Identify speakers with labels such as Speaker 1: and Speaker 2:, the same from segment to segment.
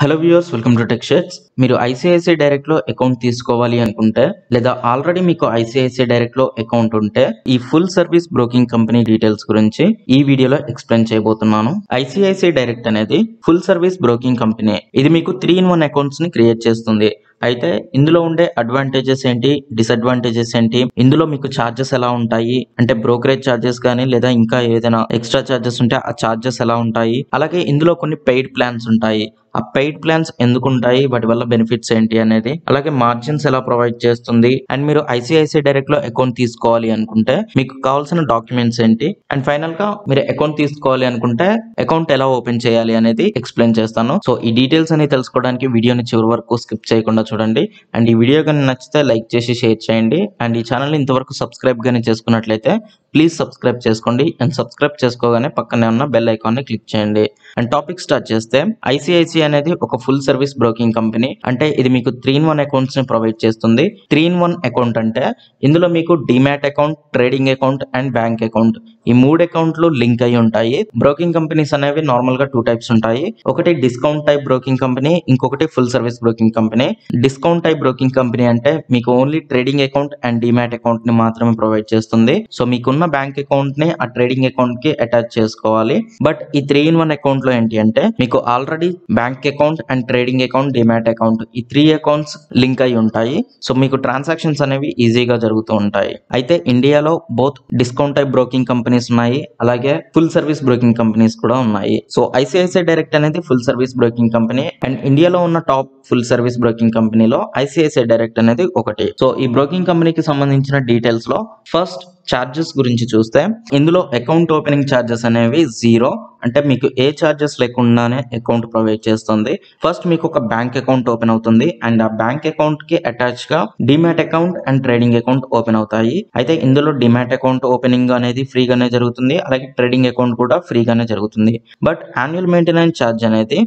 Speaker 1: Hello viewers, welcome to tech shares. మీరు ICICI direct లో account తీసుకోవాలి అనుకుంటే లేదా ఆల్రెడీ మీకు ఐసిఐసిఐ డైరెక్ట్ లో అకౌంట్ ఉంటే ఈ full service broking company details గురించి ఈ వీడియోలో ఎక్స్ప్లెయిన్ చేయబోతున్నాను. ఐసిఐసిఐ డైరెక్ట్ అనేది ఫుల్ సర్వీస్ బ్రోకింగ్ కంపెనీ. ఇది మీకు 3-in-1 అకౌంట్స్ ని క్రియేట్ చేస్తుంది. అయితే ఇందులో ఉండే అడ్వాంటేజెస్ ఏంటి, డిసడ్వాంటేజెస్ ఏంటి, ఇందులో మీకు ఛార్జెస్ ఎలా ఉంటాయి అంటే బ్రోకరేజ్ ఛార్జెస్ కానీ లేదా ఇంకా ఏదైనా ఎక్స్ట్రా ఛార్జెస్ ఉంటే ఆ ఛార్జెస్ ఎలా ఉంటాయి, అలాగే ఇందులో కొన్ని పెయిడ్ ప్లాన్స్ ఉంటాయి. ఆ పెయిడ్ ప్లాన్స్ ఎందుకు ఉంటాయి, వాటి వల్ల బెనిఫిట్స్ ఏంటి అనేది, అలాగే మార్జిన్స్ ఎలా ప్రొవైడ్ చేస్తుంది, అండ్ మీరు ఐసిఐసిఐ డైరెక్ట్ లో అకౌంట్ తీసుకోవాలి అనుకుంటే మీకు కావాల్సిన డాక్యుమెంట్స్ ఏంటి, అండ్ ఫైనల్ గా మీరు అకౌంట్ తీసుకోవాలి అనుకుంటే అకౌంట్ ఎలా ఓపెన్ చేయాలి అనేది ఎక్స్ప్లెయిన్ చేస్తాను. సో ఈ డీటెయిల్స్ అని తెలుసుకోవడానికి వీడియోని చివరి వరకు స్కిప్ చేయకుండా చూడండి. అండ్ ఈ వీడియో కానీ నచ్చితే లైక్ చేసి షేర్ చేయండి. అండ్ ఈ ఛానల్ ఇంతవరకు సబ్స్క్రైబ్ గానీ చేసుకున్నట్లయితే ప్లీజ్ సబ్స్క్రైబ్ చేసుకోండి. అండ్ సబ్స్క్రైబ్ చేసుకోగానే పక్కనే ఉన్న బెల్ ఐకాన్ ని క్లిక్ చేయండి. అండ్ టాపిక్ స్టార్ట్ చేస్తే, ఐసిఐసిఐ అనేది ఒక ఫుల్ సర్వీస్ బ్రోకింగ్ కంపెనీ. అంటే ఇది మీకు 3-in-1 అకౌంట్స్ ని ప్రొవైడ్ చేస్తుంది. 3-in-1 అకౌంట్ అంటే ఇందులో మీకు demat account, trading account and bank account, ఈ 3 అకౌంట్లు లింక్ అయి ఉంటాయి. బ్రోకింగ్ కంపెనీస్ అనేవి నార్మల్ గా 2 టైప్స్ ఉంటాయి. ఒకటి డిస్కౌంట్ టైప్ బ్రోకింగ్ కంపెనీ, ఇంకొకటి full service broking company. Discount type broking company అంటే మీకు only trading account and demat account ని మాత్రమే ప్రొవైడ్ చేస్తుంది. సో మీకున్న బ్యాంక్ అకౌంట్ ని ఆ ట్రేడింగ్ అకౌంట్ కి అటాచ్ చేసుకోవాలి. బట్ ఈ 3-in-1 అకౌంట్ లో ఏంటి అంటే మీకు already bank account and trading account, demat account, ఈ 3 అకౌంట్స్ లింక్ అయి ఉంటాయి. సో మీకు ట్రాన్సాక్షన్స్ అనేవి ఈజీగా జరుగుతూ ఉంటాయి. అయితే ఇండియాలో both discount type broking companies ఉన్నాయి, అలాగే ఫుల్ సర్వీస్ బ్రోకింగ్ కంపెనీస్ కూడా ఉన్నాయి. సో ఐసిఐసిఐ డైరెక్ట్ అనేది full service broking company. And ఇండియాలో ఉన్న టాప్ ఫుల్ సర్వీస్ బ్రోకింగ్ కంపెనీలో ఐసిఐసిఐ డైరెక్ట్ అనేది ఒకటి. సో ఈ బ్రోకింగ్ కంపెనీకి సంబంధించిన డీటెయిల్స్ లో ఫస్ట్ చార్జెస్ గురించి చూస్తే, ఇందులో అకౌంట్ ఓపెనింగ్ చార్జెస్ అనేవి 0. అంటే మీకు ఏ చార్జెస్ లేకుండానే అకౌంట్ ప్రొవైడ్ చేస్తుంది. ఫస్ట్ మీకు ఒక బ్యాంక్ అకౌంట్ ఓపెన్ అవుతుంది అండ్ ఆ బ్యాంక్ అకౌంట్ కి అటాచ్ గా demat account and trading account open అవుతాయి. అయితే ఇందులో డిమాట్ అకౌంట్ ఓపెనింగ్ అనేది ఫ్రీగానే జరుగుతుంది, అలాగే ట్రేడింగ్ అకౌంట్ కూడా ఫ్రీగానే జరుగుతుంది. బట్ యాన్యువల్ మెయింటెనెన్స్ ఛార్జ్ అనేది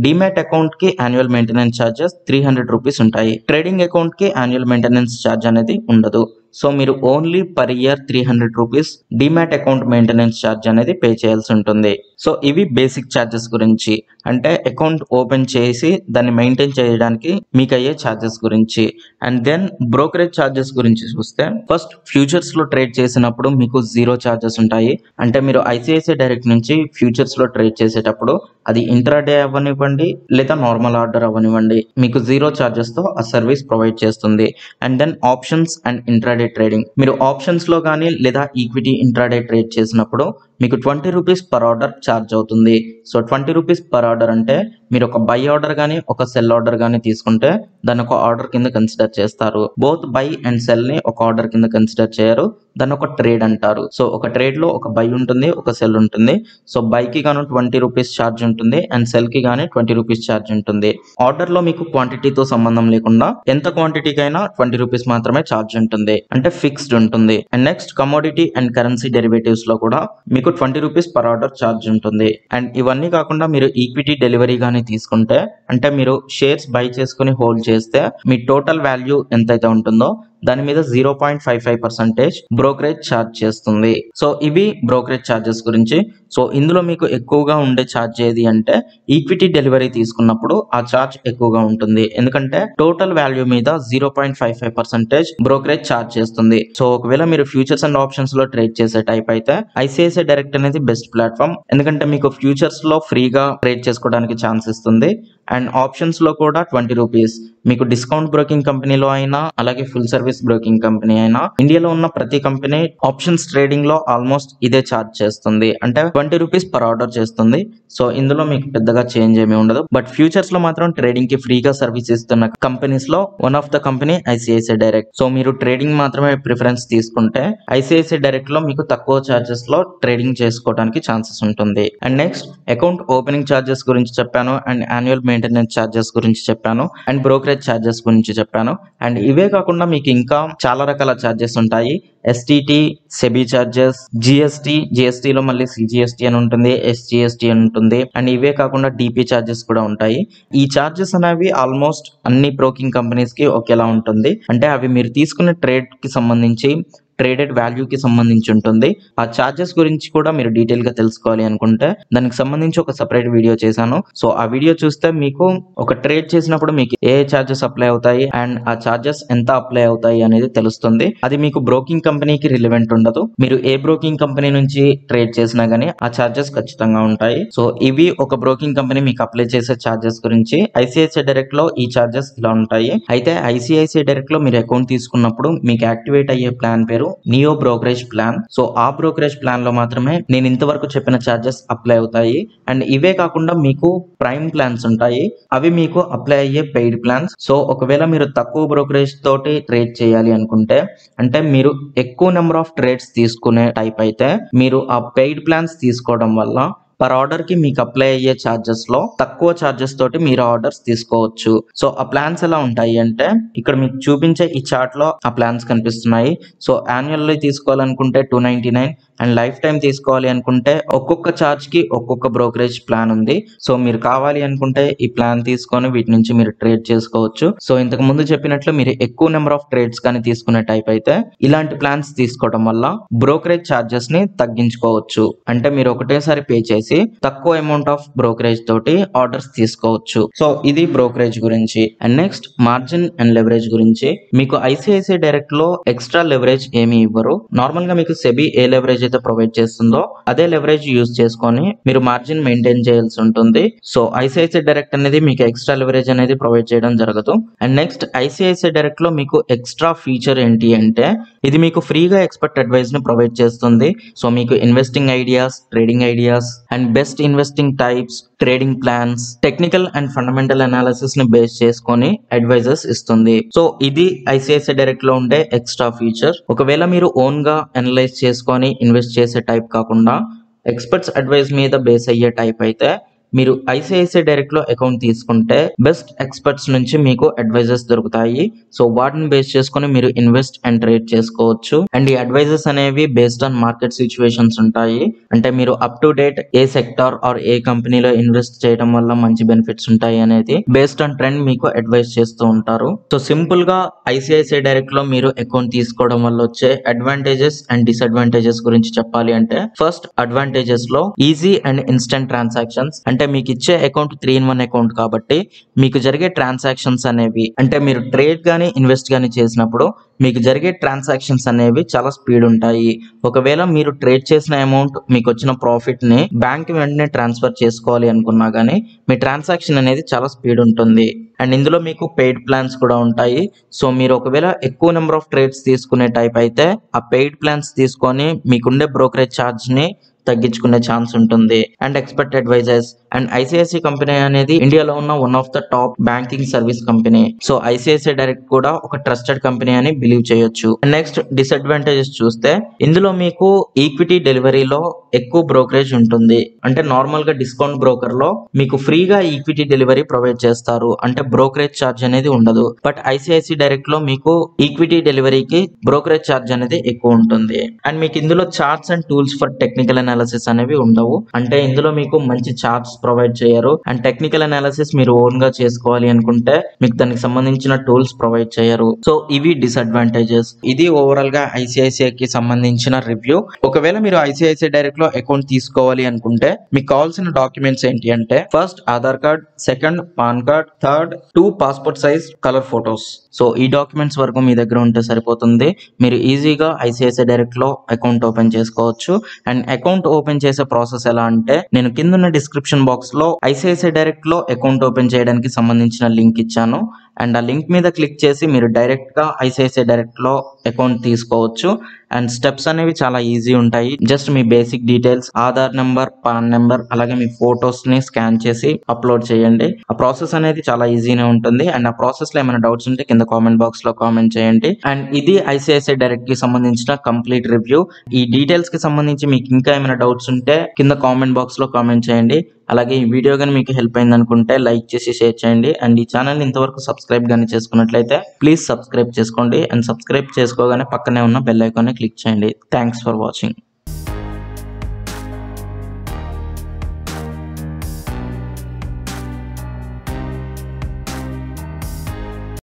Speaker 1: డిమాట్ అకౌంట్ కి యాన్యువల్ మెయింటెనెన్స్ ఛార్జెస్ 300 రూపీస్ ఉంటాయి. ట్రేడింగ్ అకౌంట్ కి యాన్యువల్ మెయింటెనెన్స్ ఛార్జ్ అనేది ఉండదు. సో మీరు only per year 300 rupees demat account maintenance charge అనేది పే చేయాల్సి ఉంటుంది. సో ఇవి బేసిక్ ఛార్జెస్ గురించి, అంటే అకౌంట్ ఓపెన్ చేసి దాన్ని మెయింటైన్ చేయడానికి మీకు అయ్యే ఛార్జెస్ గురించి. అండ్ దెన్ బ్రోకరేజ్ ఛార్జెస్ గురించి చూస్తే, ఫస్ట్ ఫ్యూచర్స్ లో ట్రేడ్ చేసినప్పుడు మీకు 0 ఛార్జెస్ ఉంటాయి. అంటే మీరు ఐసిఐసిఐ డైరెక్ట్ నుంచి ఫ్యూచర్స్ లో ట్రేడ్ చేసేటప్పుడు అది ఇంట్రాడే అవ్వనివ్వండి లేదా నార్మల్ ఆర్డర్ అవ్వనివ్వండి, మీకు 0 ఛార్జెస్ తో ఆ సర్వీస్ ప్రొవైడ్ చేస్తుంది. And then options and intraday trading, మీరు ఆప్షన్స్ లో కానీ లేదా ఈక్విటీ ఇంట్రాడే ట్రేడ్ చేసినప్పుడు మీకు 20 రూపీస్ పర్ ఆర్డర్ ఛార్జ్ అవుతుంది. సో 20 రూపీస్ పర్ ఆర్డర్ అంటే మీరు ఒక బై ఆర్డర్ కానీ ఒక సెల్ ఆర్డర్ కానీ తీసుకుంటే దాన్ని ఒక ఆర్డర్ కింద కన్సిడర్ చేస్తారు. బోత్ బై అండ్ సెల్ ని ఒక ఆర్డర్ కింద కన్సిడర్ చేయరు, దాన్ని ఒక ట్రేడ్ అంటారు. సో ఒక ట్రేడ్ లో ఒక బై ఉంటుంది, ఒక సెల్ ఉంటుంది. సో బై కి గాను 20 రూపీస్ ఛార్జ్ ఉంటుంది అండ్ సెల్ కి గానీ 20 రూపీస్ ఛార్జ్ ఉంటుంది. ఆర్డర్ లో మీకు క్వాంటిటీతో సంబంధం లేకుండా ఎంత క్వాంటిటీకి అయినా 20 రూపీస్ మాత్రమే ఛార్జ్ ఉంటుంది, అంటే ఫిక్స్డ్ ఉంటుంది. And next commodity and currency derivatives లో కూడా మీకు 20 రూపీస్ పర్ ఆర్డర్ ఛార్జ్ ఉంటుంది. అండ్ ఇవన్నీ కాకుండా మీరు ఈక్విటీ డెలివరీ గానీ తీసుకుంటే, అంటే మీరు షేర్స్ బై చేసుకుని హోల్డ్ చేస్తే మీ టోటల్ వాల్యూ ఎంతైతే ఉంటుందో దాని మీద 0.55% బ్రోకరేజ్ ఛార్జ్ చేస్తుంది. సో ఇవి బ్రోకరేజ్ ఛార్జెస్ గురించి. సో ఇందులో మీకు ఎక్కువగా ఉండే ఛార్జ్ ఏది అంటే ఈక్విటీ డెలివరీ తీసుకున్నప్పుడు ఆ ఛార్జ్ ఎక్కువగా ఉంటుంది, ఎందుకంటే టోటల్ వాల్యూ మీద 0.55% బ్రోకరేజ్ ఛార్జ్ చేస్తుంది. సో ఒకవేళ మీరు ఫ్యూచర్స్ అండ్ ఆప్షన్స్ లో ట్రేడ్ చేసే టైప్ అయితే ఐసిఐసిఐ డైరెక్ట్ అనేది బెస్ట్ ప్లాట్ఫామ్, ఎందుకంటే మీకు ఫ్యూచర్స్ లో ఫ్రీగా ట్రేడ్ చేసుకోవడానికి ఛాన్స్ ఇస్తుంది. అండ్ ఆప్షన్స్ లో కూడా 20 రూపీస్ మీకు డిస్కౌంట్ బ్రోకింగ్ కంపెనీలో అయినా అలాగే ఫుల్ సర్వీస్ బ్రోకింగ్ కంపెనీ అయినా ఇండియాలో ఉన్న ప్రతి కంపెనీ ఆప్షన్స్ ట్రేడింగ్ లో ఆల్మోస్ట్ ఇదే ఛార్జ్ చేస్తుంది, అంటే 20 రూపీస్ పర్ ఆర్డర్ చేస్తుంది. సో ఇందులో మీకు పెద్దగా చేంజ్ ఏమీ ఉండదు. బట్ ఫ్యూచర్స్ లో మాత్రం ట్రేడింగ్ కి ఫ్రీగా సర్వీస్ ఇస్తున్న కంపెనీస్ లో one of the company ICICI direct. So మీరు ట్రేడింగ్ మాత్రమే ప్రిఫరెన్స్ తీసుకుంటే ఐసిఐసిఐ డైరెక్ట్ లో మీకు తక్కువ ఛార్జెస్ లో ట్రేడింగ్ చేసుకోవడానికి ఛాన్సెస్ ఉంటుంది. And next account opening charges గురించి చెప్పాను, అండ్ యాన్యువల్ మెయింటెనెన్స్ ఛార్జెస్ గురించి చెప్పాను, అండ్ బ్రోకరేజ్ ఛార్జెస్ గురించి చెప్పాను. అండ్ ఇవే కాకుండా మీకు ఇంకా చాలా రకాల ఛార్జెస్ ఉంటాయి. ఎస్టిటి, సెబీ ఛార్జెస్, జిఎస్టీ లో మళ్ళీ సిజిఎస్టీ అని ఉంటుంది, ఎస్జిఎస్టీ అని ఉంటుంది. అండ్ ఇవే కాకుండా డిపి ఛార్జెస్ కూడా ఉంటాయి. ఈ ఛార్జెస్ అనేవి ఆల్మోస్ట్ అన్ని బ్రోకింగ్ కంపెనీస్ కి ఒకేలా ఉంటుంది, అంటే అవి మీరు తీసుకునే ట్రేడ్ కి సంబంధించి ట్రేడెడ్ వాల్యూకి సంబంధించి ఉంటుంది. ఆ చార్జెస్ గురించి కూడా మీరు డీటెయిల్ గా తెలుసుకోవాలి అనుకుంటే దానికి సంబంధించి ఒక సెపరేట్ వీడియో చేశాను. సో ఆ వీడియో చూస్తే మీకు ఒక ట్రేడ్ చేసినప్పుడు మీకు ఏ చార్జెస్ అప్లై అవుతాయి అండ్ ఆ చార్జెస్ ఎంత అప్లై అవుతాయి అనేది తెలుస్తుంది. అది మీకు బ్రోకింగ్ కంపెనీకి రిలవెంట్ ఉండదు. మీరు ఏ బ్రోకింగ్ కంపెనీ నుంచి ట్రేడ్ చేసినా గానీ ఆ చార్జెస్ ఖచ్చితంగా ఉంటాయి. సో ఇవి ఒక బ్రోకింగ్ కంపెనీ మీకు అప్లై చేసే చార్జెస్ గురించి. ఐసిఐసిఐ డైరెక్ట్ లో ఈ చార్జెస్ ఇలా ఉంటాయి. అయితే ఐసిఐసిఐ డైరెక్ట్ లో మీరు అకౌంట్ తీసుకున్నప్పుడు మీకు యాక్టివేట్ అయ్యే ప్లాన్ పేరు నియో బ్రోకరేజ్ ప్లాన్. సో ఆ బ్రోకరేజ్ ప్లాన్ లో మాత్రమే నేను ఇంతవరకు చెప్పిన చార్జెస్ అప్లై అవుతాయి. అండ్ ఇవే కాకుండా మీకు ప్రైమ్ ప్లాన్స్ ఉంటాయి. అవి మీకు అప్లై అయ్యే పెయిడ్ ప్లాన్స్. సో ఒకవేళ మీరు తక్కువ బ్రోకరేజ్ తోటి ట్రేడ్ చేయాలి అనుకుంటే, అంటే మీరు ఎక్కువ నెంబర్ ఆఫ్ ట్రేడ్స్ తీసుకునే టైప్ అయితే మీరు ఆ పెయిడ్ ప్లాన్స్ తీసుకోవడం వల్ల పర్ ఆర్డర్ కి మీకు అప్లై అయ్యే చార్జెస్ లో తక్కువ చార్జెస్ తోటి మీరు ఆర్డర్స్ తీసుకోవచ్చు. సో ఆ ప్లాన్స్ ఎలా ఉంటాయి అంటే ఇక్కడ మీకు చూపించే ఈ చార్ట్ లో ఆ ప్లాన్స్ కనిపిస్తున్నాయి. సో యాన్యువల్లీ తీసుకోవాలనుకుంటే 299 అండ్ లైఫ్ టైం తీసుకోవాలి అనుకుంటే ఒక్కొక్క చార్జ్ కి ఒక్కొక్క బ్రోకరేజ్ ప్లాన్ ఉంది. సో మీరు కావాలి అనుకుంటే ఈ ప్లాన్ తీసుకొని వీటి నుంచి మీరు ట్రేడ్ చేసుకోవచ్చు. సో ఇంతకు ముందు చెప్పినట్లు మీరు ఎక్కువ నెంబర్ ఆఫ్ ట్రేడ్స్ కానీ తీసుకునే టైప్ అయితే ఇలాంటి ప్లాన్స్ తీసుకోవడం వల్ల బ్రోకరేజ్ చార్జెస్ ని తగ్గించుకోవచ్చు. అంటే మీరు ఒకటేసారి పే చేసి తక్కువ అమౌంట్ ఆఫ్ బ్రోకరేజ్ తోటి ఆర్డర్స్ తీసుకోవచ్చు. సో ఇది బ్రోకరేజ్ గురించి. And next margin and leverage గురించి. మీకు ఐసిఐసిఐ డైరెక్ట్ లో ఎక్స్ట్రా లెవరేజ్ ఏమి ఇవ్వరు. నార్మల్ గా మీకు సెబీ ఏ లెవరేజ్ అయితే ప్రొవైడ్ చేస్తుందో అదే లెవరేజ్ యూజ్ చేసుకొని మీరు మార్జిన్ మెయింటైన్ చేయాల్సి ఉంటుంది. సో ఐసిఐసిఐ డైరెక్ట్ అనేది మీకు ఎక్స్ట్రా లెవరేజ్ అనేది ప్రొవైడ్ చేయడం జరగదు. అండ్ నెక్స్ట్ ఐసిఐసిఐ డైరెక్ట్ లో మీకు ఎక్స్ట్రా ఫీచర్ ఏంటి అంటే ఇది మీకు ఫ్రీగా ఎక్స్పర్ట్ అడ్వైస్ ని ప్రొవైడ్ చేస్తుంది. సో మీకు investing ideas, trading ideas and best investing types, trading plans, technical and fundamental analysis ని బేస్ చేసుకొని అడ్వైజర్స్ ఇస్తుంది. సో ఇది ఐసిఐసిఐ డైరెక్ట్ లో ఉండే ఎక్స్ట్రా ఫీచర్. ఒకవేళ మీరు ఓన్ గా అనలైజ్ చేసుకొని ఇన్వెస్ట్ చేసే టైప్ కాకుండా ఎక్స్పర్ట్స్ అడ్వైస్ మీద బేస్ అయ్యే టైప్ అయితే మీరు ఐసిఐసిఐ డైరెక్ట్ లో అకౌంట్ తీసుకుంటే బెస్ట్ ఎక్స్పర్ట్స్ నుంచి మీకు అడ్వైజర్స్ దొరుకుతాయి. సో వాటిని బేస్ చేసుకొని మీరు ఇన్వెస్ట్ అండ్ ట్రేడ్ చేసుకోవచ్చు. అండ్ ఈ అడ్వైజర్స్ అనేవి బేస్డ్ ఆన్ మార్కెట్ సిచ్యువేషన్స్ ఉంటాయి. అంటే మీరు అప్ టు డేట్ ఏ సెక్టార్ ఆర్ ఏ కంపెనీలో ఇన్వెస్ట్ చేయడం వల్ల మంచి బెనిఫిట్స్ ఉంటాయి అనేది బేస్డ్ ఆన్ ట్రెండ్ మీకు అడ్వైస్ చేస్తూ ఉంటారు. సో సింపుల్ గా ఐసిఐసిఐ డైరెక్ట్ లో మీరు అకౌంట్ తీసుకోవడం వల్ల వచ్చే అడ్వాంటేజెస్ అండ్ డిసడ్వాంటేజెస్ గురించి చెప్పాలి అంటే ఫస్ట్ అడ్వాంటేజెస్ లో ఈజీ అండ్ ఇన్స్టెంట్ ట్రాన్సాక్షన్స్. అంటే మీకు ఇచ్చే అకౌంట్ 3-in-1 అకౌంట్ కాబట్టి మీకు జరిగే ట్రాన్సాక్షన్స్ అనేవి అంటే మీరు ట్రేడ్ గానీ ఇన్వెస్ట్ గానీ చేసినప్పుడు మీకు జరిగే ట్రాన్సాక్షన్స్ అనేవి చాలా స్పీడ్ ఉంటాయి. ఒకవేళ మీరు ట్రేడ్ చేసిన అమౌంట్ మీకు వచ్చిన ప్రాఫిట్ ని బ్యాంక్ వెంటనే ట్రాన్స్ఫర్ చేసుకోవాలి అనుకున్నా గానీ మీ ట్రాన్సాక్షన్ అనేది చాలా స్పీడ్ ఉంటుంది. అండ్ ఇందులో మీకు పెయిడ్ ప్లాన్స్ కూడా ఉంటాయి. సో మీరు ఒకవేళ ఎక్కువ నెంబర్ ఆఫ్ ట్రేడ్స్ తీసుకునే టైప్ అయితే ఆ పెయిడ్ ప్లాన్స్ తీసుకొని మీకుండే బ్రోకరేజ్ ఛార్జ్ ని తగ్గించుకునే ఛాన్స్ ఉంటుంది. And expert advisers and ICICI company అనేది ఇండియాలో ఉన్న one of the top banking service company. So ICICI direct కూడా ఒక ట్రస్టెడ్ కంపెనీ అని బిలీవ్ చేయొచ్చు. నెక్స్ట్ డిసడ్వాంటేజెస్ చూస్తే ఇందులో మీకు ఈక్విటీ డెలివరీలో ఎక్కువ బ్రోకరేజ్ ఉంటుంది. అంటే నార్మల్ గా డిస్కౌంట్ బ్రోకర్ లో మీకు ఫ్రీగా ఈక్విటీ డెలివరీ ప్రొవైడ్ చేస్తారు. అంటే బ్రోకరేజ్ ఛార్జ్ అనేది ఉండదు. బట్ ఐసిఐసిఐ డైరెక్ట్ లో మీకు ఈక్విటీ డెలివరీకి బ్రోకరేజ్ ఛార్జ్ అనేది ఎక్కువ ఉంటుంది. అండ్ మీకు ఇందులో charts and tools for technical analysis అనేవి ఉండవు. అంటే ఇందులో మీకు మంచి చార్ట్స్ ప్రొవైడ్ చేయరు. అండ్ టెక్నికల్ అనాలిసిస్ మీరు ఓన్ గా చేసుకోవాలి అనుకుంటే మీకు దానికి సంబంధించిన టూల్స్ ప్రొవైడ్ చేయరు. సో ఇవి డిసడ్వాంటేజెస్. ఇది ఓవరాల్ గా ఐసిఐసిఐ కి సంబంధించిన రివ్యూ. ఒకవేళ మీరు ఐసిఐసిఐ డైరెక్ట్ లో అకౌంట్ తీసుకోవాలి అనుకుంటే మీకు కావాల్సిన డాక్యుమెంట్స్ ఏంటి అంటే first Aadhaar card, second pan card, third 2 passport size colour photos. So ఈ డాక్యుమెంట్స్ వరకు మీ దగ్గర ఉంటే సరిపోతుంది. మీరు ఈజీగా ఐసిఐసిఐ డైరెక్ట్ లో అకౌంట్ ఓపెన్ చేసుకోవచ్చు. అండ్ అకౌంట్ ఓపెన్ చేసే ప్రాసెస్ ఎలా అంటే నేను కింద డిస్క్రిప్షన్ బాక్స్ లో ఐసిఐసిఐ డైరెక్ట్ లో అకౌంట్ ఓపెన్ చేయడానికి సంబంధించిన లింక్ ఇచ్చాను. అండ్ ఆ లింక్ మీద క్లిక్ చేసి మీరు డైరెక్ట్ గా ఐసిఐసిఐ డైరెక్ట్ లో అకౌంట్ తీసుకోవచ్చు. అండ్ స్టెప్స్ అనేవి చాలా ఈజీ ఉంటాయి. జస్ట్ మీ basic details, Aadhaar number, PAN number, అలాగే మీ ఫొటోస్ ని స్కాన్ చేసి అప్లోడ్ చేయండి. ఆ ప్రాసెస్ అనేది చాలా ఈజీనే ఉంటుంది. అండ్ ఆ ప్రాసెస్ లో ఏమైనా డౌట్స్ ఉంటే కింద కామెంట్ బాక్స్ లో కామెంట్ చేయండి. అండ్ ఇది ఐసిఐసిఐ డైరెక్ట్ కి సంబంధించిన కంప్లీట్ రివ్యూ. ఈ డీటెయిల్స్ కి సంబంధించి మీకు ఇంకా ఏమైనా డౌట్స్ ఉంటే కింద కామెంట్ బాక్స్ లో కామెంట్ చేయండి. అలాగే ఈ వీడియో కానీ మీకు హెల్ప్ అయింది అనుకుంటే లైక్ చేసి షేర్ చేయండి. అండ్ ఈ ఛానల్ ఇంతవరకు సబ్స్క్రైబ్ కానీ చేసుకున్నట్లయితే ప్లీజ్ సబ్స్క్రైబ్ చేసుకోండి. అండ్ సబ్స్క్రైబ్ చేసుకోగానే పక్కనే ఉన్న బెల్ ఐకాన్ ని క్లిక్ చేయండి. Thanks for watching.